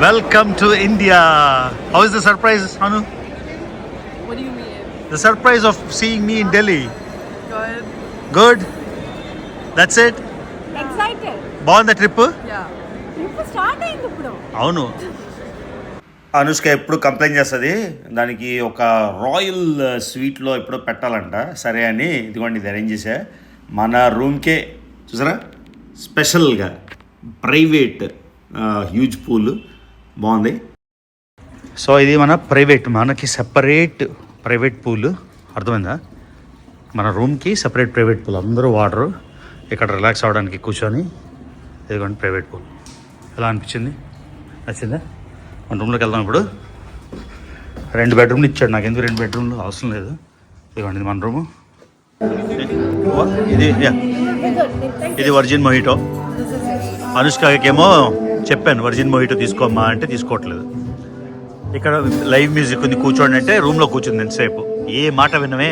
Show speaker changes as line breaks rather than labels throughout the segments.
Welcome to India. How is the surprise, Anu?
What do you mean?
The surprise of seeing me in Delhi.
Good.
Good? That's it?
Excited?
బాగుందా trip?
Yeah. Trip start అయింది ఇప్పుడు.
అవును. అనుష్క ఎప్పుడు complaint చేస్తుంది దానికి ఒక royal స్వీట్లో ఎప్పుడో పెట్టాలంట. సరే అని ఇదిగోండి ఇది అరేంజ్ చేసా. మన రూమ్కే చూసారా స్పెషల్గా ప్రైవేట్ హ్యూజ్ పూల్ బాగుంది. సో ఇది మన మనకి సెపరేట్ ప్రైవేట్ పూల్, అర్థమైందా? మన రూమ్కి సెపరేట్ ప్రైవేట్ పూల్, అందరూ వాటరు ఇక్కడ రిలాక్స్ అవ్వడానికి కూర్చొని. ఇదిగోండి ప్రైవేట్ పూల్. ఎలా అనిపించింది? నచ్చిందా? మన రూమ్లోకి వెళ్దాం ఇప్పుడు. 2 బెడ్రూమ్లు ఇచ్చాడు నాకు, ఎందుకు 2 బెడ్రూమ్లు అవసరం లేదు. ఇదిగోండి ఇది మన రూము. ఇది వర్జిన్ మొహిటో. అనుష్కకేమో చెప్పాను వర్జిన్ మొహిటో తీసుకోమ్మా అంటే తీసుకోవట్లేదు. ఇక్కడ లైవ్ మ్యూజిక్ ఉంది, కూర్చోండి అంటే రూమ్లో కూర్చుంది ఎంతసేపు. ఏ మాట వినవే.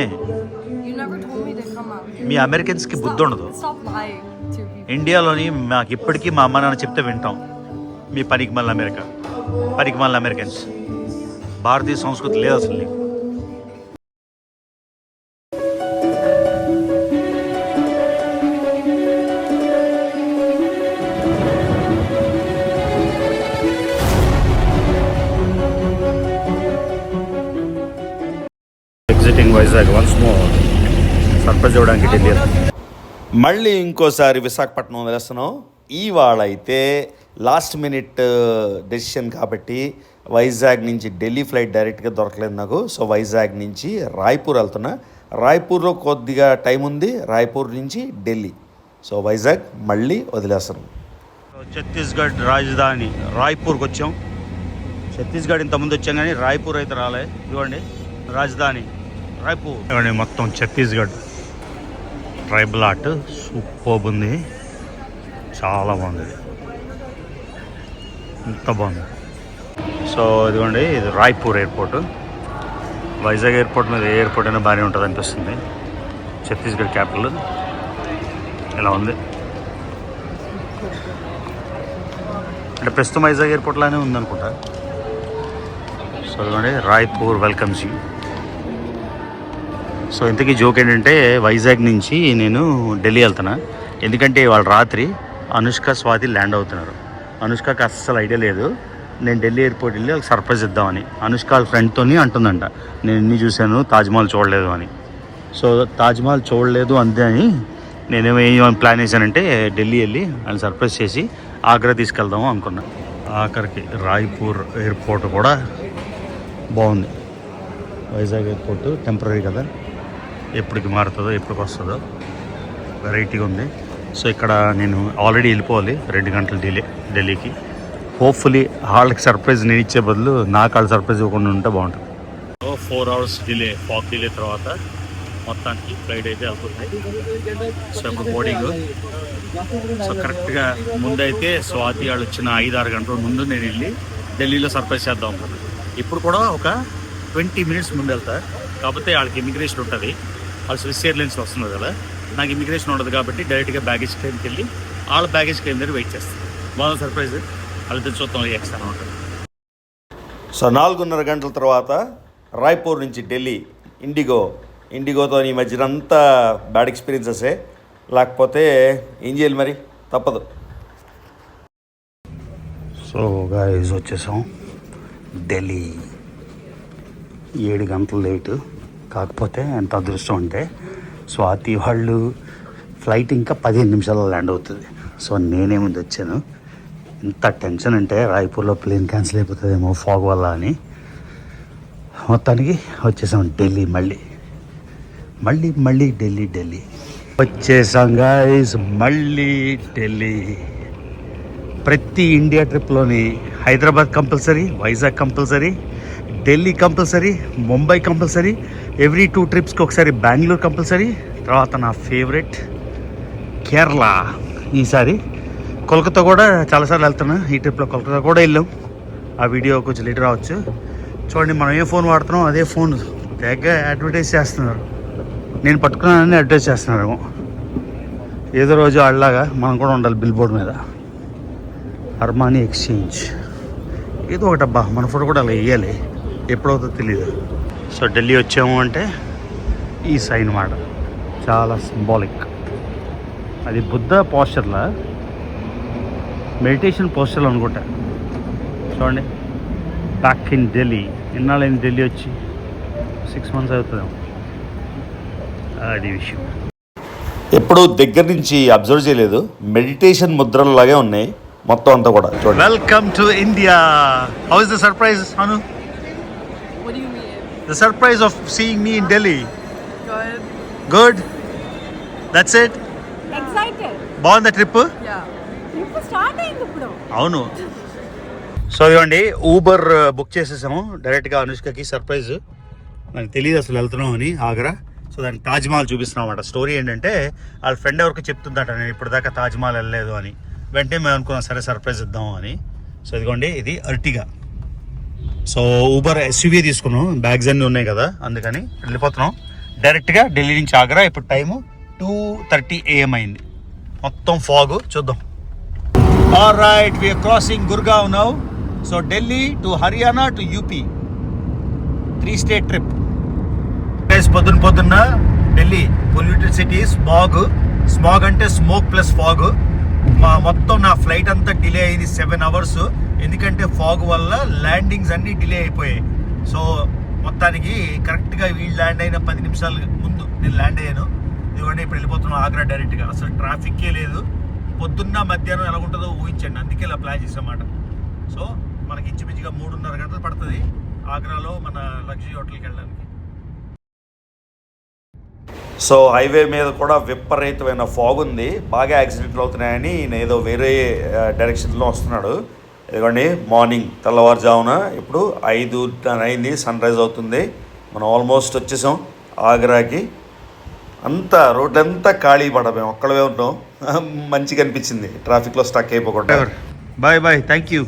మీ అమెరికన్స్కి బుద్ధి ఉండదు. ఇండియాలోని మాకు ఇప్పటికీ మా అమ్మ నాన్న చెప్తే వింటాం. మీ పనికి మళ్ళీ అమెరికన్స్. భారతీయ సంస్కృతి లేదు అసలు నీకు. Exiting Vizag once more. Surprise ఇవ్వడానికి ఢిల్లీ. మళ్ళీ ఇంకోసారి విశాఖపట్నం వదిలేస్తున్నాం. ఇవాళ అయితే లాస్ట్ మినిట్ డెసిషన్ కాబట్టి వైజాగ్ నుంచి ఢిల్లీ ఫ్లైట్ డైరెక్ట్గా దొరకలేదు నాకు. సో వైజాగ్ నుంచి రాయ్పూర్ వెళ్తున్నా. రాయ్పూర్లో కొద్దిగా టైం ఉంది, రాయ్పూర్ నుంచి ఢిల్లీ. సో వైజాగ్ మళ్ళీ వదిలేస్తున్నాం. ఛత్తీస్గఢ్ రాజధాని రాయ్పూర్కి వచ్చాం. ఛత్తీస్గఢ్ ఇంతకుముందు వచ్చాం కానీ రాయ్పూర్ అయితే రాలే. ఇవ్వండి రాజధాని రాయ్పూర్. ఇవ్వండి మొత్తం ఛత్తీస్గఢ్ ట్రైబల్ ఆర్ట్ సూపర్ ఉంది, చాలా బాగుంది, ఎంత బాగుంది. సో ఇదిగోండి ఇది రాయ్పూర్ ఎయిర్పోర్టు. వైజాగ్ ఎయిర్పోర్ట్ మీద ఏ ఎయిర్పోర్ట్ అయినా బాగానే ఉంటుంది అనిపిస్తుంది. ఛత్తీస్గఢ్ క్యాపిటల్ ఇలా ఉంది. అంటే ప్రస్తుతం వైజాగ్ ఎయిర్పోర్ట్లానే ఉందనుకుంటా. సో ఇదిగోండి రాయ్పూర్ వెల్కమ్స్ యూ. సో ఇంతకీ జోక్ ఏంటంటే వైజాగ్ నుంచి నేను ఢిల్లీ వెళ్తున్నా. ఎందుకంటే వాళ్ళు రాత్రి అనుష్క స్వాతి ల్యాండ్ అవుతున్నారు. అనుష్కకి అస్సలు ఐడియా లేదు నేను ఢిల్లీ ఎయిర్పోర్ట్ వెళ్ళి వాళ్ళకి సర్ప్రైజ్ ఇద్దామని. అనుష్క వాళ్ళ ఫ్రెండ్తోని అంటుందంట నేను ఇన్ని చూశాను, తాజ్మహల్ చూడలేదు అని. సో తాజ్మహల్ చూడలేదు అంతే అని నేనేమో ప్లాన్ చేశానంటే ఢిల్లీ వెళ్ళి వాళ్ళని సర్ప్రైజ్ చేసి ఆగ్రా తీసుకెళ్దాము అనుకున్నా. ఆఖరికి రాయ్పూర్ ఎయిర్పోర్ట్ కూడా బాగుంది. వైజాగ్ ఎయిర్పోర్ట్ టెంపరీ కదా, ఎప్పటికి మారుతుందో ఎప్పటికి వస్తుందో, వెరైటీగా ఉంది. సో ఇక్కడ నేను ఆల్రెడీ వెళ్ళిపోవాలి, 2 గంటలు డిలే ఢిల్లీకి. హోప్ఫుల్లీ వాళ్ళకి సర్ప్రైజ్ నేను ఇచ్చే బదులు నాకు వాళ్ళు సర్ప్రైజ్ ఇవ్వకుండా ఉంటే బాగుంటుంది. 4 అవర్స్ డిలే, ఫాగ్ డిలే తర్వాత మొత్తానికి ఫ్లైట్ అయితే వెళ్తుంది. సో ఇప్పుడు బోర్డింగ్. సో కరెక్ట్గా ముందైతే స్వాతి వాళ్ళు వచ్చిన 5-6 గంటల ముందు నేను వెళ్ళి ఢిల్లీలో సర్ప్రైజ్ చేద్దాం అనుకున్నాను. ఇప్పుడు కూడా ఒక 20 మినిట్స్ ముందు వెళ్తా. కాకపోతే వాళ్ళకి ఇమిగ్రేషన్ ఉంటుంది, వాళ్ళు స్విస్ ఎయిర్లైన్స్లో వస్తున్నారు కదా, నాకు ఇమిగ్రేషన్ ఉండదు కాబట్టి డైరెక్ట్గా బ్యాగేజ్ క్లెయిమ్కి వెళ్ళి వాళ్ళ బ్యాగేజ్ క్లెయిమ్ దగ్గర వెయిట్ చేస్తాను. బాగా సర్ప్రైజ్ వాళ్ళతో చూద్దాం ఎక్స్ట్రా ఉంటుంది. సో 4:30 గంటల తర్వాత రాయ్పూర్ నుంచి ఢిల్లీ ఇండిగోతో ఈ మధ్యనంతా బ్యాడ్ ఎక్స్పీరియన్సెసే, లేకపోతే ఏం చేయాలి మరి, తప్పదు. సో గైస్ వచ్చేసాం ఢిల్లీ. 7 గంటలు లేటు. కాకపోతే ఎంత అదృష్టం అంటే స్వాతి వాళ్ళు ఫ్లైట్ ఇంకా 15 నిమిషాల్లో ల్యాండ్ అవుతుంది. సో నేనే ముందు వచ్చాను. ఇంత టెన్షన్ అంటే రాయ్పూర్లో ప్లేన్ క్యాన్సిల్ అయిపోతుందేమో ఫాగ్ వల్ల అని. మొత్తానికి వచ్చేసాం ఢిల్లీ. మళ్ళీ ఢిల్లీ వచ్చేసాం గైస్. మళ్ళీ ఢిల్లీ. ప్రతి ఇండియా ట్రిప్లోని Hyderabad compulsory, Vizag compulsory, Delhi compulsory, Mumbai compulsory, every 2 ట్రిప్స్కి ఒకసారి బెంగళూరు కంపల్సరీ, తర్వాత నా ఫేవరెట్ కేరళ. ఈసారి కోల్కతా కూడా చాలాసార్లు వెళ్తున్నా. ఈ ట్రిప్లో కోల్కతా కూడా వెళ్ళాం. ఆ వీడియో కొంచెం లేట్ రావచ్చు. చూడండి మనం ఏ ఫోన్ వాడుతున్నాం అదే ఫోన్ తెగ అడ్వర్టైజ్ చేస్తున్నారు. నేను పట్టుకున్నానని అడ్వర్టైజ్ చేస్తున్నారేమో. ఏదో రోజు ఆడలాగా మనం కూడా ఉండాలి బిల్ బోర్డ్ మీద. అర్మానీ ఎక్స్చేంజ్ ఏదో ఒకటి అబ్బా, మన ఫోటో కూడా అలా వేయాలి, ఎప్పుడవుతుందో తెలియదు. సో ఢిల్లీ వచ్చాము అంటే ఈ సైన్ మాట చాలా సింబాలిక్. అది బుద్ధ పోస్చర్లా, మెడిటేషన్ పోస్చర్లు అనుకుంటా. చూడండి, బ్యాక్ ఇన్ ఢిల్లీ. ఇన్నాళ్ళైంది ఢిల్లీ వచ్చి, 6 months అవుతుందేమో. అది విషయం. ఎప్పుడు దగ్గర నుంచి అబ్జర్వ్ చేయలేదు, మెడిటేషన్ ముద్రలాగే ఉన్నాయి మొత్తం అంతా కూడా. చూడండి. Welcome to India. How is the surprise, Anu?
What do you mean?
The surprise of seeing me in Delhi.
Good.
Good? That's it?
Excited.
బాగుందా ట్రిప్?
Yeah. ట్రిప్ స్టార్ట్ అయింది ఇప్పుడు.
అవును. సో ఇవ్వండి, ఊబర్ బుక్ చేసేసాము డైరెక్ట్గా అనుష్కకి. Surprise, నాకు తెలియదు అసలు వెళ్తున్నాం అని ఆగ్రా. సో దానికి తాజ్మహల్ చూపిస్తున్నాం అన్నమాట. స్టోరీ ఏంటంటే వాళ్ళ ఫ్రెండ్ ఎవరికి చెప్తుందట నేను ఇప్పటిదాకా తాజ్మహల్ వెళ్ళలేదు అని. వెంటనే మేము అనుకున్నాం సరే సర్ప్రైజ్ ఇద్దాము అని. సో ఇదిగోండి, ఇది అర్టిగా. సో ఊబర్ ఎస్యూవీ తీసుకున్నాం, బ్యాగ్స్ అన్నీ ఉన్నాయి కదా, అందుకని వెళ్ళిపోతున్నాం డైరెక్ట్గా ఢిల్లీ నుంచి ఆగ్రా. ఇప్పుడు టైము 2:30 AM అయింది. మొత్తం ఫాగ్. చూద్దాం. All right, we're crossing Gurgaon now. So Delhi to Haryana to UP, 3 state trip. పొద్దున్న ఢిల్లీ పొల్యూటెడ్ సిటీ, స్మాగ్ అంటే స్మోక్ ప్లస్ ఫాగ్. మొత్తం నా ఫ్లైట్ అంతా డిలే అయింది 7 hours, ఎందుకంటే ఫాగ్ వల్ల ల్యాండింగ్స్ అన్నీ డిలే అయిపోయాయి. సో మొత్తానికి కరెక్ట్గా వీళ్ళు ల్యాండ్ అయిన 10 నిమిషాల ముందు నేను ల్యాండ్ అయ్యాను. ఇదిగోండి, ఇప్పుడు వెళ్ళిపోతున్నాం ఆగ్రా డైరెక్ట్గా. అసలు ట్రాఫిక్కే లేదు. పొద్దున్న మధ్యాహ్నం ఎలా ఉంటుందో ఊహించండి, అందుకే ఇలా ప్లాన్ చేసామాట. సో మనకి ఇంచుమించుగా 3.5 గంటలు పడుతుంది ఆగ్రాలో మన లగ్జరీ హోటల్కి వెళ్ళడానికి. సో హైవే మీద కూడా విపరీతమైన ఫాగ్ ఉంది, బాగా యాక్సిడెంట్లు అవుతున్నాయని నేను ఏదో వేరే డైరెక్షన్లో వస్తున్నాడు. ఇదిగోండి, మార్నింగ్ తెల్లవారుజామున ఇప్పుడు 5:10 అయింది, సన్ రైజ్ అవుతుంది. మనం ఆల్మోస్ట్ వచ్చేసాం ఆగ్రాకి. అంతా రోడ్లంతా ఖాళీ పడ, మేము ఒక్కడే ఉన్నాం. మంచిగా అనిపించింది ట్రాఫిక్లో స్టక్ అయిపోకుండా. Bye bye, thank you.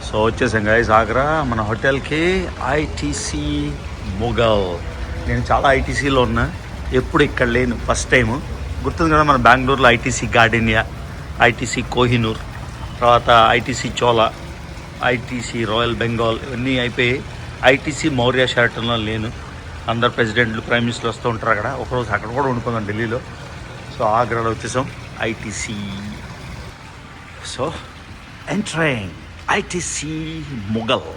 So వచ్చేసాం గైస్ ఆగ్రా. మన హోటల్కి ఐటీసీ మొఘల్. నేను చాలా ఐటీసీలో ఉన్నా, ఎప్పుడు ఇక్కడ లేను, ఫస్ట్ టైము. గుర్తుంది కదా మన బెంగళూరులో ఐటీసీ గార్డెనియా, ఐటీసీ కోహినూర్, తర్వాత ITC Chola, ITC royal Bengal, ఇవన్నీ అయిపోయి ఐటీసీ మౌర్య షెరటన్లో లేను. అందరు ప్రెసిడెంట్లు, ప్రైమ్ మినిస్టర్లు వస్తూ ఉంటారు అక్కడ. ఒకరోజు అక్కడ కూడా ఉండిపోదాం ఢిల్లీలో. సో ఆగ్రాలో వచ్చేసాం ITC. So entering ITC Mughal.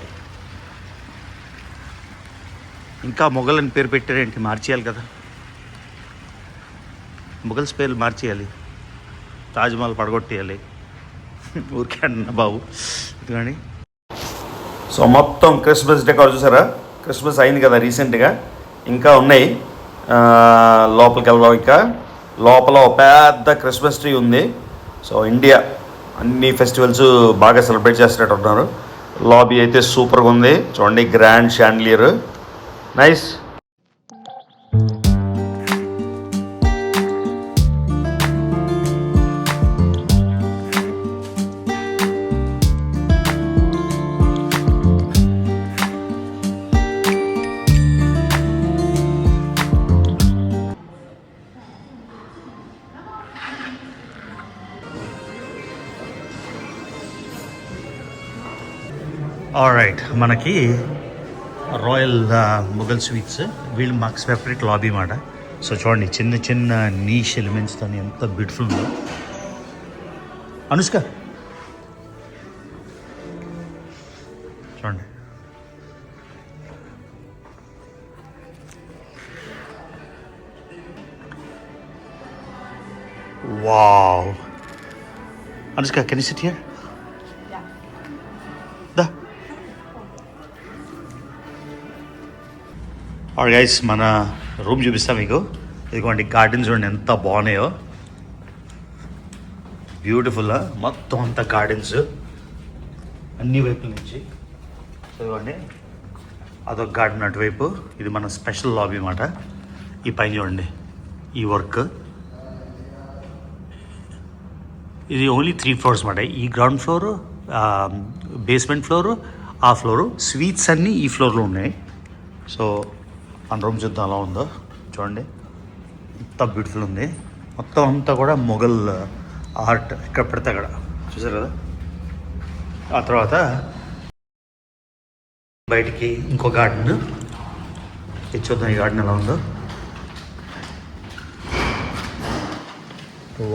ఇంకా మొఘల్ అని పేరు పెట్టారేంటి? మార్చేయాలి కదా, మొఘల్స్ పేర్లు మార్చేయాలి, తాజ్మహల్ పడగొట్టేయాలి. ఊరికే అన్న బాబు. కానీ సో మొత్తం క్రిస్మస్ డెకార్ చూసారా? క్రిస్మస్ అయింది కదా రీసెంట్గా, ఇంకా ఉన్నాయి. లోపలికి వెళ్దాం. ఇంకా లోపల ఒక పెద్ద క్రిస్మస్ ట్రీ ఉంది. సో ఇండియా అన్ని ఫెస్టివల్స్ బాగా సెలబ్రేట్ చేస్తున్నట్టు ఉన్నారు. లాబీ అయితే సూపర్గా ఉంది. చూడండి, గ్రాండ్ షాండ్లియర్, నైస్. ఆల్రైట్, మనకి రాయల్ మొఘల్ స్వీట్స్, వీళ్ళు మాకు సెపరేట్ లాబీ మాట. సో చూడండి, చిన్న చిన్న నీష్ ఎలిమెంట్స్తో ఎంత బ్యూటిఫుల్ ఉందో. అనుష్క చూడండి, wow. Anushka, can you SIT here? All guys, మన రూమ్ చూపిస్తా మీకు. ఇదిగోండి, గార్డెన్స్ చూడండి ఎంత బాగున్నాయో, బ్యూటిఫుల్. మొత్తం అంతా గార్డెన్స్ అన్ని వైపుల నుంచి. ఇదిగోండి, అదొక గార్డెన్ అటువైపు. ఇది మన స్పెషల్ లాబీ అన్నమాట. ఈ పైన చూడండి, ఈ వర్క్. ఇది ఓన్లీ 3 floors అన్నమాట. ఈ గ్రౌండ్ ఫ్లోరు, బేస్మెంట్ ఫ్లోరు, ఆ ఫ్లోరు. స్వీట్స్ అన్నీ ఈ ఫ్లోర్లో ఉన్నాయి. సో మన రూమ్ చూద్దాం అలా ఉందో. చూడండి, ఎంత బ్యూటిఫుల్ ఉంది. మొత్తం అంతా కూడా మొఘల్ ఆర్ట్ ఎక్కడ పడితే అక్కడ చూసారు కదా. ఆ తర్వాత బయటికి ఇంకో గార్డెన్ చూద్దాం, ఈ గార్డెన్ ఎలా ఉందో.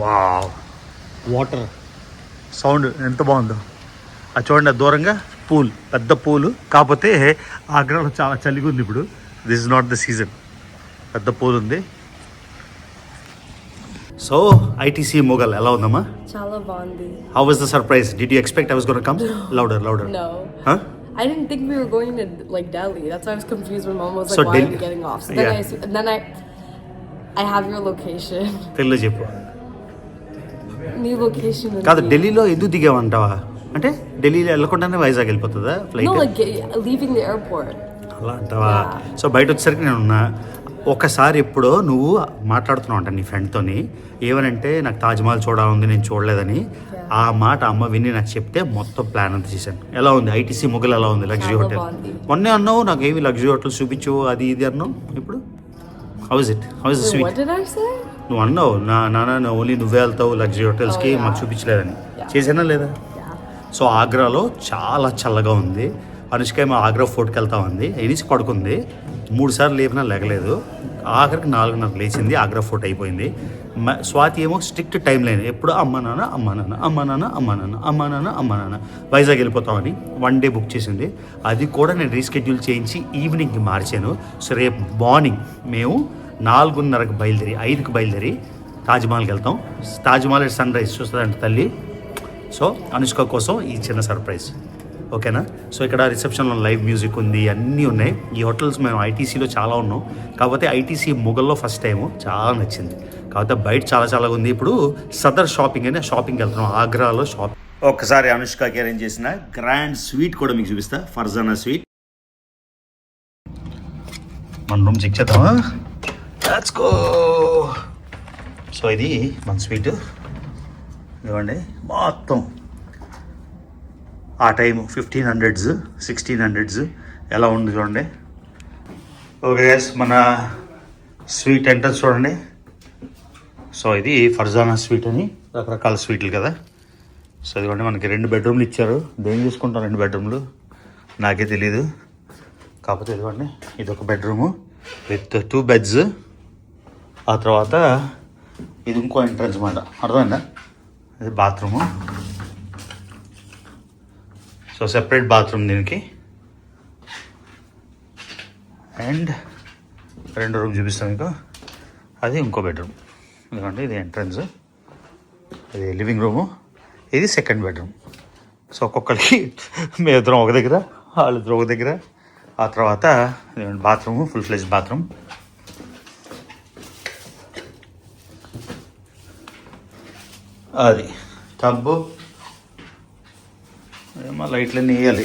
వావ్, వాటర్ సౌండ్ ఎంత బాగుందో. అది చూడండి, అది దూరంగా పూల్, పెద్ద పూలు. కాకపోతే ఆగ్రాలో చాలా చలిగా ఉంది ఇప్పుడు. This is not the season. పెద్ద పూల్ ఉంది. సో ఐటీసీ మొఘల్ ఎలా ఉందమ్మా?
Chala Bondi.
How was the surprise? Did you expect I was gonna come? Louder.
No.
Huh?
I didn't think we were going to like Delhi. That's why I was confused when Mom was like,
So
"Why are
Delhi-
we getting off?" So
Yeah.
then I have your location.
తెలుగులో చెప్పు.
New location. in
కాదు,
the-
ఢిల్లీలో ఎందుకు దిగావంటావా? అంటే ఢిల్లీలో వెళ్ళకుండానే వైజాగ్ వెళ్ళిపోతుందా
No,
flight?
like leaving the airport.
అలా అంటావా?
Yeah.
సో బయట వచ్చేసరికి నేను ఉన్నా. ఒకసారి ఎప్పుడో నువ్వు మాట్లాడుతున్నావు అంట నీ ఫ్రెండ్తోని, ఏమనంటే నాకు తాజ్మహల్ చూడాలని, నేను చూడలేదని. ఆ మాట అమ్మ విని నాకు చెప్తే మొత్తం ప్లాన్ అంతా చేశాను. ఎలా ఉంది ఐటీసీ మొఘల్? ఎలా ఉంది లగ్జరీ
చాలా
హోటల్?
బాగుంది.
మొన్నే అన్నావు నాకు ఏమి లగ్జరీ హోటల్ చూపించు అది ఇది అన్నావు. ఇప్పుడు how is it? How is the
Wait,
sweet?
what did I say?
నువ్వు అన్నావు నాన్న ఓన్లీ నువ్వే వెళ్తావు లగ్జరీ హోటల్స్కి,
Oh, yeah.
మాకు చూపించలేదని.
Yeah.
చేసానా లేదా?
Yeah.
సో ఆగ్రాలో చాలా చల్లగా ఉంది. అనుష్క ఏమో ఆగ్రా ఫోర్ట్కి వెళ్తా ఉంది. ఎనిసి పడుకుంది, 3 సార్లు లేపినా లేగలేదు. ఆఖరికి 4:30 లేచింది. ఆగ్రా ఫోర్ట్ అయిపోయింది. స్వాతి ఏమో స్ట్రిక్ట్ టైం లైన్, ఎప్పుడు అమ్మ నాన్న వైజాగ్ వెళ్ళిపోతామని 1 డే బుక్ చేసింది. అది కూడా నేను రీస్కెడ్యూల్ చేయించి ఈవినింగ్కి మార్చాను. సో రేపు మార్నింగ్ మేము 4:30కి బయలుదేరి 5కి బయలుదేరి తాజ్మహల్కి వెళ్తాం. తాజ్మహల్ సన్ రైజ్ చూస్తుందంట తల్లి. సో అనుష్క కోసం ఈ చిన్న సర్ప్రైజ్, ఓకేనా? సో ఇక్కడ రిసెప్షన్లో లైవ్ మ్యూజిక్ ఉంది, అన్నీ ఉన్నాయి. ఈ హోటల్స్ మేము ఐటీసీలో చాలా ఉన్నాం, కాకపోతే ఐటీసీ మొఘల్లో ఫస్ట్ టైము చాలా నచ్చింది. కాకపోతే బయట చాలా ఉంది. ఇప్పుడు సదర్ షాపింగ్ అని షాపింగ్కి వెళ్తున్నాం, ఆగ్రాలో షాపింగ్. ఒక్కసారి అనుష్కకి అరేంజ్ చేసిన గ్రాండ్ స్వీట్ కూడా మీకు చూపిస్తా, ఫర్జానా స్వీట్. మన రూమ్ చెక్ చేద్దామా? Let's go. సో ఇది మన స్వీట్ ఇవ్వండి. మొత్తం ఆ టైం 1500s 1600s ఎలా ఉంది చూడండి. ఓకే గైస్, మన స్వీట్ ఎంట్రన్స్ చూడండి. సో ఇది ఫర్జానా స్వీట్ అని, రకరకాల స్వీట్లు కదా. సో ఇదిగోండి, మనకి 2 బెడ్రూమ్లు ఇచ్చారు. దేని చూసుకుంటాం 2 బెడ్రూమ్లు నాకే తెలీదు. కాకపోతే ఇదిగోండి, ఇది ఒక బెడ్రూము విత్ 2 బెడ్స్. ఆ తర్వాత ఇది ఇంకో ఎంట్రన్స్ మాట, అర్థమైందా? ఇది బాత్రూము. సో సెపరేట్ బాత్రూమ్ దీనికి. అండ్ 2 రూమ్ చూపిస్తాం మీకు. అది ఇంకో బెడ్రూమ్. ఎందుకంటే ఇది ఎంట్రన్స్, ఇది లివింగ్ రూము, ఇది సెకండ్ బెడ్రూమ్. సో ఒక్కొక్కరికి మేమిద్దరం ఒక దగ్గర, వాళ్ళిద్దరు ఒక దగ్గర. ఆ తర్వాత బాత్రూము, ఫుల్ ఫ్లెజ్ బాత్రూమ్. అది టబ్బు ఏమో లైట్లన్నీ వేయాలి.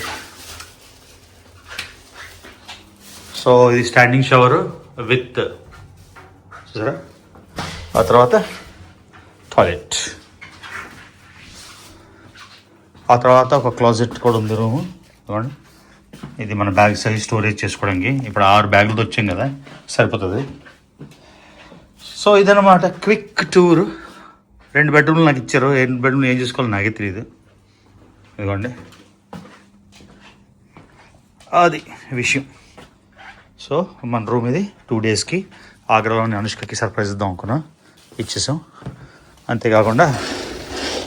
సో ఇది స్టాండింగ్ షవర్ విత్ చూసారా. ఆ తర్వాత టాయిలెట్. ఆ తర్వాత ఒక క్లాజెట్ కూడా ఉంది రూము. చూడండి, ఇది మన బ్యాగ్స్ అవి స్టోరేజ్ చేసుకోవడానికి. ఇప్పుడు 6 బ్యాగులతో వచ్చాం కదా, సరిపోతుంది. సో ఇదన్నమాట క్విక్ టూర్. 2 బెడ్రూమ్లు నాకు ఇచ్చారు. 2 బెడ్రూమ్లు ఏం చేసుకోవాలో నాకే తెలియదు. ఇదిగోండి, అది విషయం. సో మన రూమ్ ఇది 2 డేస్కి ఆగ్రాలోని అనుష్కకి సర్ప్రైజ్ ఇద్దాం అనుకున్నాం, ఇచ్చేసాం. అంతేకాకుండా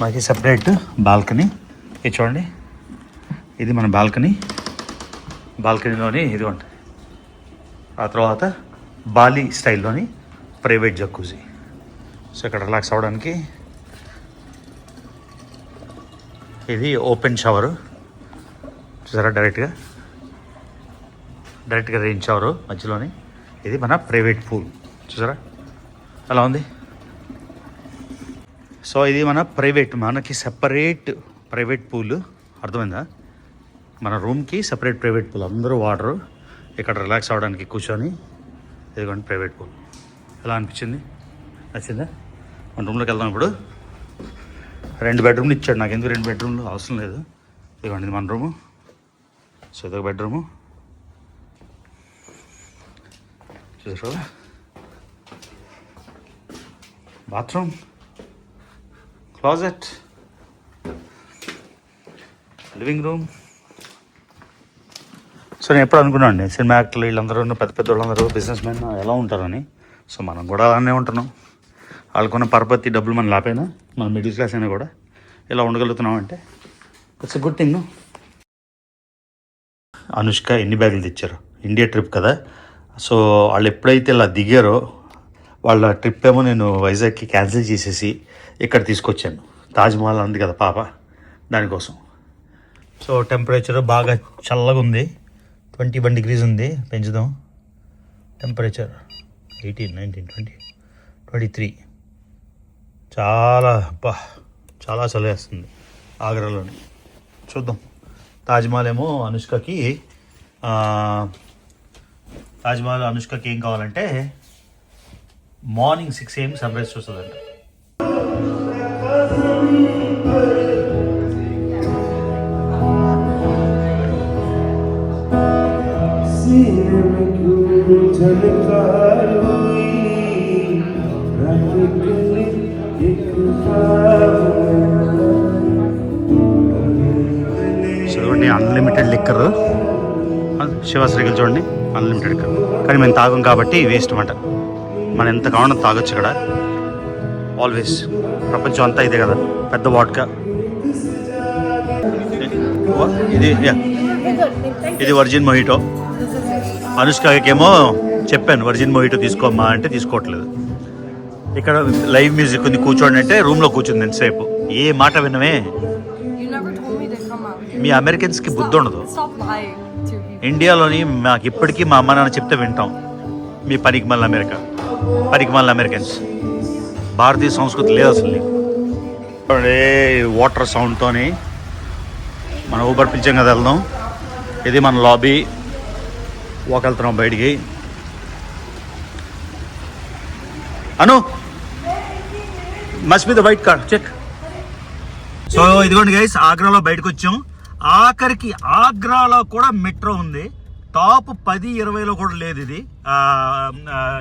మనకి సపరేట్ బాల్కనీ. ఇది చూడండి, ఇది మన బాల్కనీలోని ఇదిగోండి. ఆ తర్వాత బాలీ స్టైల్లోని ప్రైవేట్ జక్కూజీ. సో ఇక్కడ రిలాక్స్ అవ్వడానికి ఇది ఓపెన్ షవరు చూసారా, డైరెక్ట్గా రెయిన్ షవరు మధ్యలోని. ఇది మన ప్రైవేట్ పూల్ చూసారా ఎలా ఉంది. సో ఇది మన మనకి సెపరేట్ ప్రైవేట్ పూల్, అర్థమైందా? మన రూమ్కి సెపరేట్ ప్రైవేట్ పూల్. అందరూ వాటరు, ఇక్కడ రిలాక్స్ అవ్వడానికి కూర్చొని. ఇదిగోండి ప్రైవేట్ పూల్. ఎలా అనిపించింది? నచ్చిందా? మన రూమ్లోకి వెళ్దాం ఇప్పుడు. 2 బెడ్రూమ్లు ఇచ్చాడు నాకు, ఎందుకు 2 బెడ్రూమ్లు అవసరం లేదు. ఇదిగోండి, ఇది మన రూము. సో ఇదొక బెడ్రూము చూసారు. Bathroom, closet, living room. So నేను ఎప్పుడు అనుకున్నాను సినిమా యాక్టర్లు వీళ్ళందరూ పెద్ద పెద్ద వాళ్ళందరూ బిజినెస్ మెన్ ఎలా ఉంటారని. సో మనం కూడా అలానే ఉంటున్నాం. వాళ్ళకున్న పరపతి డబ్బులు మనం లేకపోయినా మన మిడిల్ క్లాస్ అయినా కూడా ఇలా ఉండగలుగుతున్నాం అంటే it's a good thing. Anushka ఎన్ని బ్యాగులు తెచ్చారు, ఇండియా ట్రిప్ కదా. సో వాళ్ళు ఎప్పుడైతే ఇలా దిగారో వాళ్ళ ట్రిప్ ఏమో నేను వైజాగ్కి క్యాన్సిల్ చేసేసి ఇక్కడ తీసుకొచ్చాను. తాజ్మహల్ ఉంది కదా పాప, దానికోసం. సో టెంపరేచర్ బాగా చల్లగా ఉంది, 21 degrees ఉంది. పెంచుదాం టెంపరేచర్ 18, 19, 20, 23. చాలా చలి వేస్తుంది ఆగ్రాలోని. చూద్దాం. తాజ్మహల్ ఏమో అనుష్కకి ఏం కావాలంటే మార్నింగ్ 6 AM సన్రైజ్ చూస్తుందంట. చూడండి అన్లిమిటెడ్ లిక్కర్, శివశ్రీకలు చూడండి అన్లిమిటెడ్ లిక్కర్. కానీ మేము తాగం కాబట్టి వేస్ట్ అన్నమాట. మనం ఎంత కావాలో తాగొచ్చు ఇక్కడ. ఆల్వేస్ ప్రపంచం అంతా ఇదే కదా, పెద్ద వాడ్కా. ఇది వర్జిన్ మొహిటో. అనుష్కకేమో చెప్పాను వర్జిన్ మొహిటో తీసుకోమ్మా అంటే తీసుకోవట్లేదు. ఇక్కడ లైవ్ మ్యూజిక్ ఉంది, కూర్చోండి అంటే రూమ్లో కూర్చుంది ఎంతసేపు. ఏ మాట వినమే. మీ అమెరికన్స్కి బుద్ధి ఉండదు. ఇండియాలోని మాకు ఇప్పటికీ మా అమ్మ నాన్న చెప్తే వింటాం. మీ పనికి మళ్ళీ అమెరికన్స్. భారతీయ సంస్కృతి లేదు అసలు. వాటర్ సౌండ్తోని మనం ఊబర్ పిలిచాం కదా, వెళ్దాం. ఇది మన లాబీ. వాక్ వెళ్తున్నాం బయటికి. Anu must be the white card check. So ఇదిగోండి గైస్, ఆగ్రాలో బయటకు వచ్చాం. ఆఖరికి ఆగ్రాలో కూడా మెట్రో ఉంది. టాప్ 10-20లో కూడా లేదు ఇది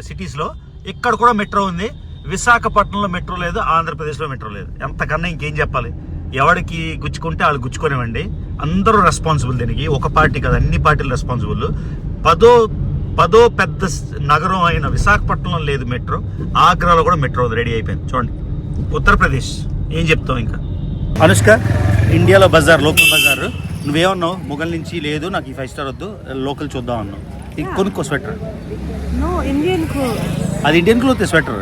సిటీస్లో. ఇక్కడ కూడా మెట్రో ఉంది. విశాఖపట్నంలో మెట్రో లేదు, ఆంధ్రప్రదేశ్లో మెట్రో లేదు. ఎంతకన్నా ఇంకేం చెప్పాలి. ఎవరికి గుచ్చుకుంటే వాళ్ళు గుచ్చుకోనివ్వండి. అందరూ రెస్పాన్సిబుల్ దీనికి. ఒక పార్టీ కదా, అన్ని పార్టీలు రెస్పాన్సిబుల్. పదో పెద్ద నగరం అయిన విశాఖపట్నంలో లేదు మెట్రో. ఆగ్రాలో కూడా మెట్రో రెడీ అయిపోయింది. చూడండి ఉత్తరప్రదేశ్. ఏం చెప్తాం ఇంకా. అనుష్క, ఇండియాలో బజార్, లోకల్ బజార్. నువ్వేమన్నావు మొగల్ నుంచి లేదు నాకు ఈ 5 స్టార్ వద్దు, లోకల్ చూద్దాం అన్నావు. కొనుక్కో స్వెటర్. అది Indian cloth sweater.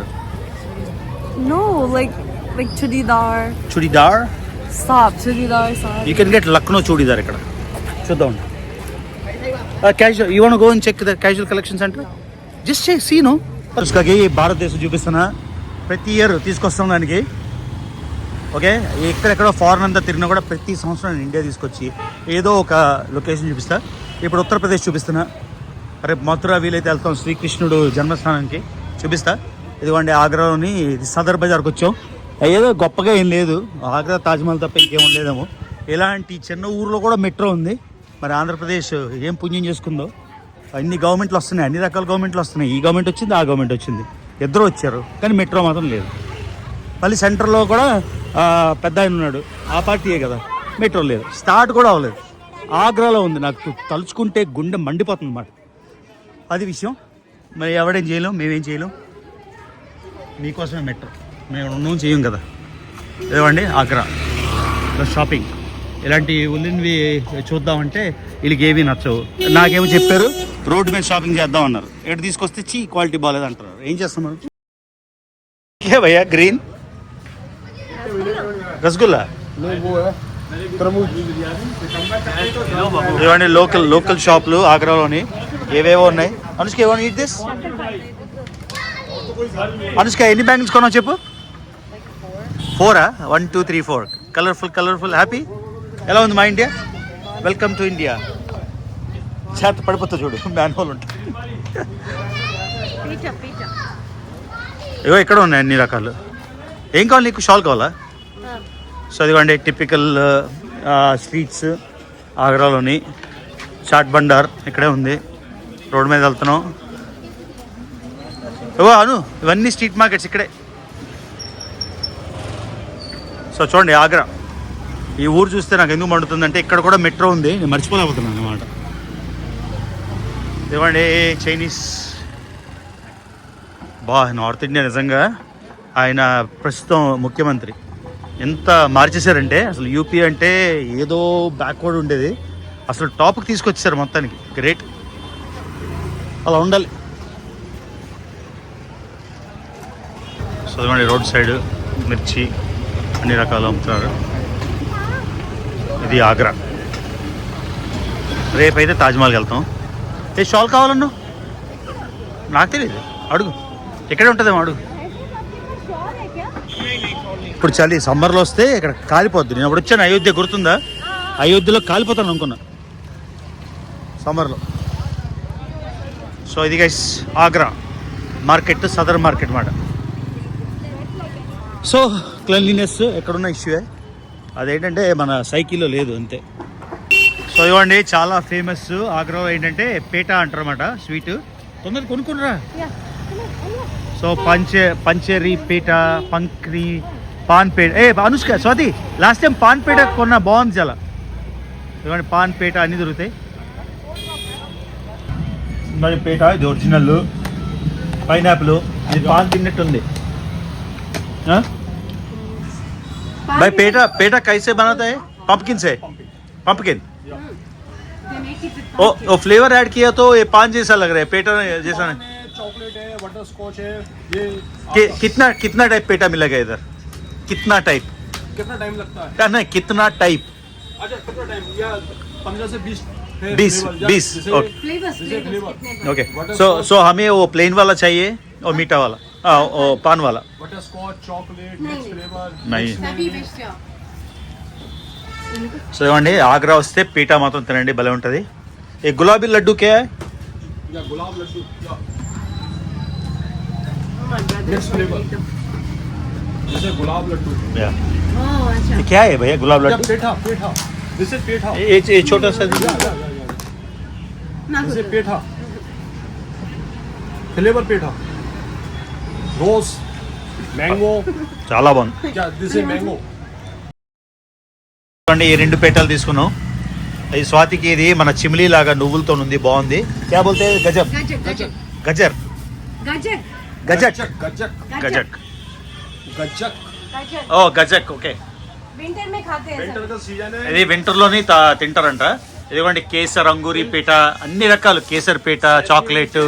No, like chudidar.
Chudidar?
Stop, chudidar. Stop.
You can get Lucknow chudidar ఇక్కడ. చూద్దాం. Casual. You want to go and check the casual collection center? Just see no. అనుష్కకి భారతదేశం చూపిస్తున్నా. ప్రతి year తీసుకొస్తాం దానికి. Okay, ఎక్కడెక్కడో foreign అంతా తిరిగినా కూడా ప్రతి సంవత్సరం నేను ఇండియా తీసుకొచ్చి ఏదో ఒక లొకేషన్ చూపిస్తా. ఇప్పుడు ఉత్తరప్రదేశ్ చూపిస్తున్నా. రేపు మథుర వీలైతే వెళ్తాం, శ్రీకృష్ణుడు జన్మస్థానానికి చూపిస్తా. ఇదిగోండి ఆగ్రాలోని సదర్ బజార్కి వచ్చాం. ఏదో గొప్పగా ఏం లేదు, ఆగ్రా తాజ్మహల్ తప్ప ఇంకేం లేదేమో. ఇలాంటి చిన్న ఊర్లో కూడా మెట్రో ఉంది. మరి ఆంధ్రప్రదేశ్ ఏం పుణ్యం చేసుకుందో. అన్ని గవర్నమెంట్లు వస్తున్నాయి, అన్ని రకాల గవర్నమెంట్లు వస్తున్నాయి. ఈ గవర్నమెంట్ వచ్చింది, ఆ గవర్నమెంట్ వచ్చింది, ఇద్దరు వచ్చారు, కానీ మెట్రో మాత్రం లేదు. మళ్ళీ సెంటర్లో కూడా పెద్ద ఆయన ఉన్నాడు, ఆ పార్టీయే కదా, మెట్రో లేదు. స్టార్ట్ కూడా అవ్వలేదు. ఆగ్రాలో ఉంది. నాకు తలుచుకుంటే గుండె మండిపోతుంది అన్నమాట. అది విషయం. మరి ఎవడేం చేయలేం, మేమేం చేయలేం. మీకోసమే మెట్రో, మేము చేయం కదా. ఏమండి ఆగ్రా షాపింగ్ ఇలాంటి ఉల్లినవి చూద్దామంటే వీళ్ళకి ఏమీ నచ్చవు. నాకేమో చెప్పారు రోడ్డు మీద షాపింగ్ చేద్దాం అన్నారు. ఎటు తీసుకొస్తే క్వాలిటీ బాగాలేదు అంటారు. ఏం చేస్తాం మనం. ఏ భయ్యా గ్రీన్ రసగుల్లా ఇవన్నీ లోకల్ షాపులు ఆగ్రాలోని ఏవేవో ఉన్నాయి. అనుష్క ఏమో ఈట్ దిస్. అనుష్క ఎన్ని బ్యాంగిల్స్ కొన్నావు చెప్పు. 4 1 2 3 4 కలర్ఫుల్ హ్యాపీ. ఎలా ఉంది మా ఇండియా. Welcome to India. చేత పడిపోతా చూడు, మ్యాన్హోల్ ఉంటుంది. ఇగో ఇక్కడ ఉన్నాయి అన్ని రకాలు. ఏం కావాలి నీకు. షాల్ కావాలా. సో ఇదిగోండి టిపికల్ స్ట్రీట్స్ ఆగ్రాలోని. చాట్ బండార్ ఇక్కడే ఉంది. రోడ్ మీద వెళ్తున్నాం. అను ఇవన్నీ స్ట్రీట్ మార్కెట్స్ ఇక్కడే. సో చూడండి ఆగ్రా. ఈ ఊరు చూస్తే నాకు ఎందుకు మండుతుందంటే ఇక్కడ కూడా మెట్రో ఉంది, నేను మర్చిపోలేకపోతున్నాను అన్నమాట. ఇవ్వండి చైనీస్. నార్త్ ఇండియా నిజంగా ఆయన ప్రస్తుతం ముఖ్యమంత్రి ఎంత మార్చేశారంటే, అసలు యూపీ అంటే ఏదో బ్యాక్వర్డ్ ఉండేది, అసలు టాప్కి తీసుకొచ్చేసారు మొత్తానికి. గ్రేట్, అలా ఉండాలి. సో ఇవ్వండి రోడ్ సైడ్ మిర్చి అన్ని రకాలు అమ్ముతున్నారు. ఇది ఆగ్రా. రేపైతే తాజ్మహల్కి వెళ్తాం. ఏ షాల్ కావాలన్నా నాకు తెలియదు, అడుగు. ఎక్కడే ఉంటుందేమో అడుగు. ఇప్పుడు చలి సమ్మర్లో వస్తే ఇక్కడ కాలిపోద్ది. నేను అప్పుడు వచ్చాను అయోధ్య, గుర్తుందా? అయోధ్యలో కాలిపోతాను అనుకున్నా సమ్మర్లో. సో ఇది guys Agra market, Sadar market మాట. సో క్లీన్లీనెస్ ఎక్కడున్న ఇష్యూయే, అదేంటంటే మన సైకిల్లో లేదు అంతే. సో ఇవ్వండి చాలా ఫేమస్ ఆగ్రా ఏంటంటే పేట అంటారు అన్నమాట, స్వీట్. తొందరగా కొనుక్కునరా. సో పంచేరి పేట, పంక్రి, పాన్ పేట. అనుష్క స్వాతి లాస్ట్ టైం పాన్ పేట కొన్న, బాగుంది చాలా. ఇవ్వండి పాన్ పేట అన్నీ దొరుకుతాయి. మరి పేట ఇది ఒరిజినల్, పైనాపిల్. ఇది పాన్ తిన్నట్టుంది. भाई पेटा कैसे बनाता है? पंपकिन से, पंपकिन. ओ फ्लेवर ऐड किया तो ये पान जैसा लग रहा है, पेटा जैसा नहीं.
चॉकलेट है, बटर स्कॉच है ये.
कितना टाइप पेटा मिलेगा इधर? कितना टाइप?
कितना टाइम लगता है?
नहीं कितना टाइप?
अच्छा कितना टाइम? या 15 से 20
ओके. सो हमें वो प्लेन वाला चाहिए और मीठा वाला, पान वाला.
Butterscotch, chocolate, mix flavour
नहीं. సో ఇవ్వండి ఆగ్రా వస్తే పీటా మాత్రం తినండి, భలే ఉంటుంది. ఏ గులాబీ లడ్డు కే
या गुलाब लड्डू या मिक्स फ्लेवर जैसे गुलाब लड्डू.
ये क्या है भैया गुलाब लड्डू?
पेठा, पेठा. This is petha.
ये छोटा सा
this is petha. Flavour petha. Rose mango.
చాలా బాగుంది.
क्या दिस इज मैंगो.
చూడండి ఈ రెండు పేటలు తీసుకున్నాం. ఈ స్వాతికి ఇది మన చిమ్లీ లాగా నువ్వులతో ఉంది, బాగుంది. క్యా బోల్తే గజర్
गजक
గజర్
Gajak.
గజక్
गजक
గజక్
गजक.
ఓ గజక్. ఓకే.
Winter में खाते हैं
विंटर का सीजन है.
ఇది వింటర్లోని తింటారంట. ఇదిగోండి కేసర్, అంగూరి పేట, అన్ని రకాలు. కేసర్ పేట, చాక్లెట్,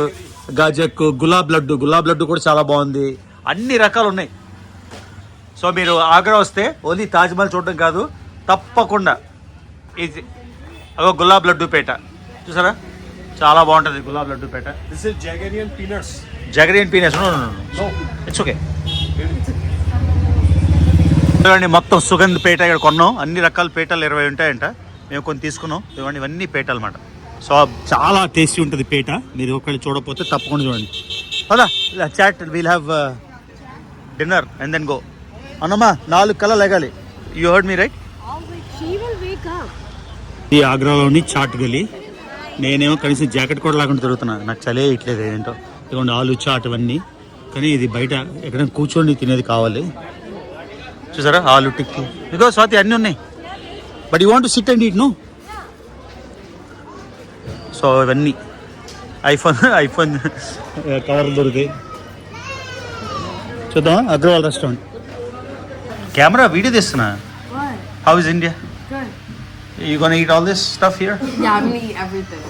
గజక్, గులాబ్ లడ్డు. గులాబ్ లడ్డు కూడా చాలా బాగుంది. అన్ని రకాలు ఉన్నాయి. సో మీరు ఆగ్రా వస్తే ఓన్లీ తాజ్మహల్ చూడడం కాదు, తప్పకుండా ఇది అగో గులాబ్ లడ్డు పేట చూసారా, చాలా బాగుంటుంది gulab laddu petha.
This is Jaggerian peanuts.
Jaggery and peanuts.
No.
It's okay. చూడండి మొత్తం సుగంధ పేట ఇక్కడ కొన్నాం. అన్ని రకాల పేటలు 20 ఉంటాయంట, మేము కొన్ని తీసుకున్నాం. ఇవ్వండి ఇవన్నీ పేటలు అన్నమాట. సో చాలా టేస్టీ ఉంటుంది పేట. మీరు ఒకళ్ళు చూడకపోతే తప్పకుండా చూడండి. పదా chaat we'll have dinner and then go. అన్నమ్మా 4 కల్లా లెగాలి. You heard me right. ఈ ఆగ్రాలోని చాట్ గలీ. నేనేమో కనీసం జాకెట్ కూడా లేకుండా తిరుగుతున్నా, నాకు చలే ఇట్లేదు ఏంటో. ఇదిగోండి ఆలు చాట్ ఇవన్నీ. కానీ ఇది బయట ఎక్కడైనా కూర్చొని తినేది కావాలి. చూసారా ఆలు టిక్కీ. ఇదిగో స్వాతి అన్నీ ఉన్నాయి. But you want to sit and eat no. So ఇవన్నీ ఐఫోన్ కవర్లు దొరుకుతాయి. చూద్దాం అగ్రవాల్ రెస్టారెంట్. కెమెరా వీడియో తీస్తున్నా. How is India? You gonna eat all this stuff here?
Yeah, I'm gonna eat everything.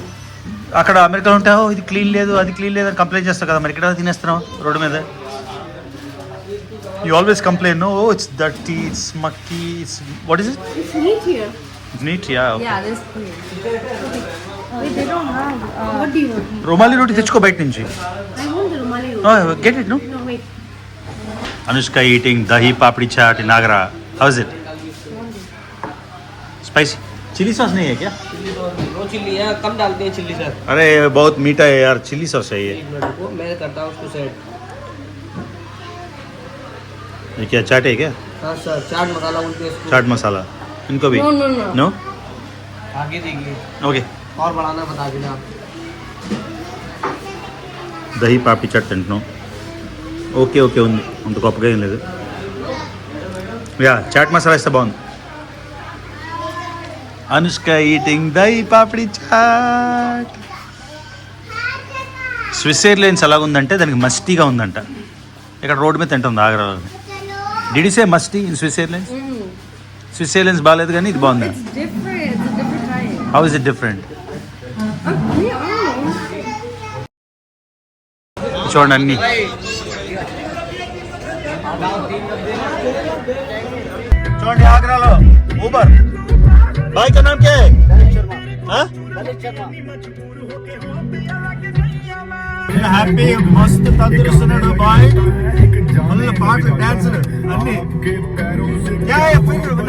అక్కడ అమెరికాలో ఉంటావు, ఇది క్లీన్ లేదు, అది క్లీన్ లేదు అని కంప్లైంట్ చేస్తావు కదా, మరి ఇక్కడ తినేస్తున్నావు రోడ్డు మీద. You always complain, no it's dirty, it's మక్కీ, it's what is it?
It's neat here.
Neat. Yeah okay.
Yeah, this clean. Wait, they don't have. What do you want?
Rumali roti తెచ్చుకో బయట నుంచి.
I want the rumali roti.
Get it. No.
No, wait.
Anushka eating dahi papdi chaat in Agra. How is it? Spicy. Chilli sauce नहीं है क्या?
No chilli है, कम डालते हैं chilli sir.
अरे बहुत मीठा है यार, चिली सॉस चाहिए.
एक मिनट रुको, मैं करता हूँ उसको सेट.
ये क्या चाट है क्या?
हाँ सर, चाट मसाला बोलते हैं इसको.
चाट मसाला इनको भी?
No.
नो.
आगे देखिए
ओके.
और बढ़ाना बता देना आप.
దహీ పాపడి చాట్ తింటున్నాం. ఓకే ఉంది, అంత గొప్పగా ఏం లేదు. యా చాట్ మసాలా ఇస్తే బాగుంది. అనుష్క ఈటింగ్ దై పాపిడి చాట్. స్విస్ ఎయిర్లైన్స్ ఎలాగుందంటే దానికి మస్టీగా ఉందంట. ఇక్కడ రోడ్డు మీద తింటుంది ఆగ్రాలో. డిడిసే మస్టీ in Swiss Airlines. Swiss Airlines బాగాలేదు కానీ ఇది బాగుంది.
It's different. It's a different kind.
How is it different? చూడండి అన్ని చూడండి ఆగ్రాలో ఊబర్ బాయ్ కా నామ్ క్యా హై? హ్యాపీ మస్త్ తందరుస్తున్నాడు బాయ్. ఫుల్ పాటలు డాన్స్ అన్ని.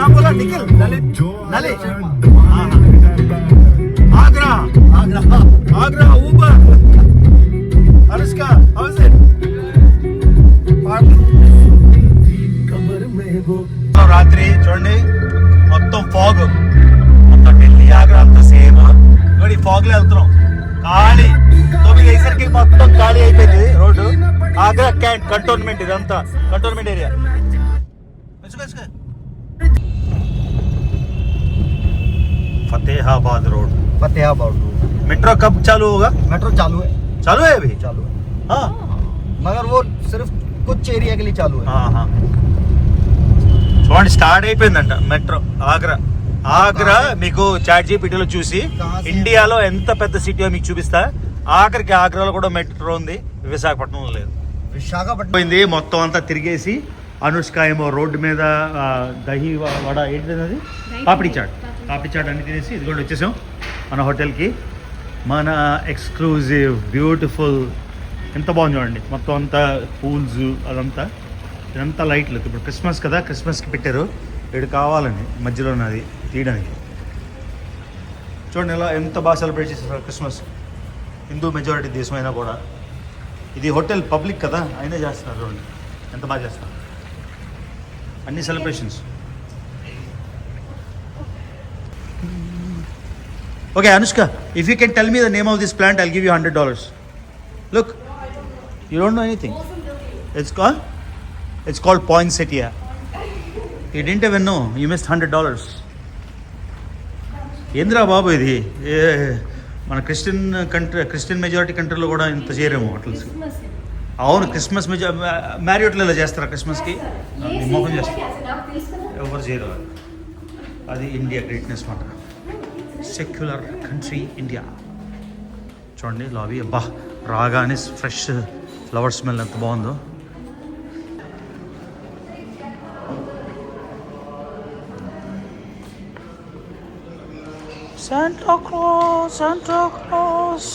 నామ్ బోలా Nikhil Lalit Agra Agra Uber. Anushka how is it? రాత్రి చూడండి మొత్తం ఫాగ్, మొత్తం ఢిల్లీ ఆగ్రా అంతా సేమ్. ఈ ఫాగ్ లో వెళ్తున్నాం. ఖాళీ 9 అయ్యేసరికి మొత్తం ఖాళీ అయిపోయింది రోడ్డు. ఆగ్రా క్యాంట్ కంటోన్మెంట్, ఇదంతా cantonment area. Fatehabad road.
Fatehabad road.
Metro कब चालू होगा?
मेट्रो चालू है.
चालू है अभी?
चालू है
हाँ
मगर वो सिर्फ कुछ एरिया के लिए चालू है.
हाँ. చూడండి స్టార్ట్ అయిపోయిందంట మెట్రో. ఆగ్రా మీకు చాట్ జీపీటీలో చూసి ఇండియాలో ఎంత పెద్ద సిటీ మీకు చూపిస్తా. ఆఖరికి ఆగ్రాలో కూడా మెట్రో ఉంది, విశాఖపట్నంలో లేదు.
విశాఖపట్నం
పోయింది మొత్తం అంతా తిరిగేసి. అనుష్క ఏమో రోడ్డు మీద దహి వడ ఏంటిది అది పాపిడి చాట్ అన్ని తినేసి ఇది కూడా వచ్చేసాం మన హోటల్కి. మన ఎక్స్క్లూజివ్ బ్యూటిఫుల్ ఎంత బాగుంది చూడండి. మొత్తం అంతా పూల్స్ అదంతా, ఇదంతా లైట్లు. ఇప్పుడు క్రిస్మస్ కదా, క్రిస్మస్కి పెట్టారు. ఇక్కడ కావాలని మధ్యలో ఉన్నది తీయడానికి. చూడండి ఎలా ఎంత బాగా సెలబ్రేట్ చేస్తారు క్రిస్మస్. హిందూ మెజారిటీ దేశం అయినా కూడా ఇది హోటల్ పబ్లిక్ కదా అయినా చేస్తున్నారు. చూడండి ఎంత బాగా చేస్తారు అన్ని celebrations. Okay Anushka, if you can tell me the name of this plant I'll give you $100. Look, you don't know anything. It's called poinsettia. You didn't even know. You missed $100. ఏంద్రా బాబు ఇది? మన క్రిస్టియన్ మెజారిటీ కంట్రీలో కూడా ఇంత చేయరేమో hotels. అవును, Christmas మ్యారియోట్లో ఇలా చేస్తారా క్రిస్మస్కి? మోహన్ చేస్తారు, ఎవరు చేయరు. అది ఇండియా గ్రేట్నెస్ మాట. Secular country India. చూడండి లాబీ, అబ్బా రాగానే ఫ్రెష్ ఫ్లవర్ స్మెల్ ఎంత బాగుందో. Santa Claus.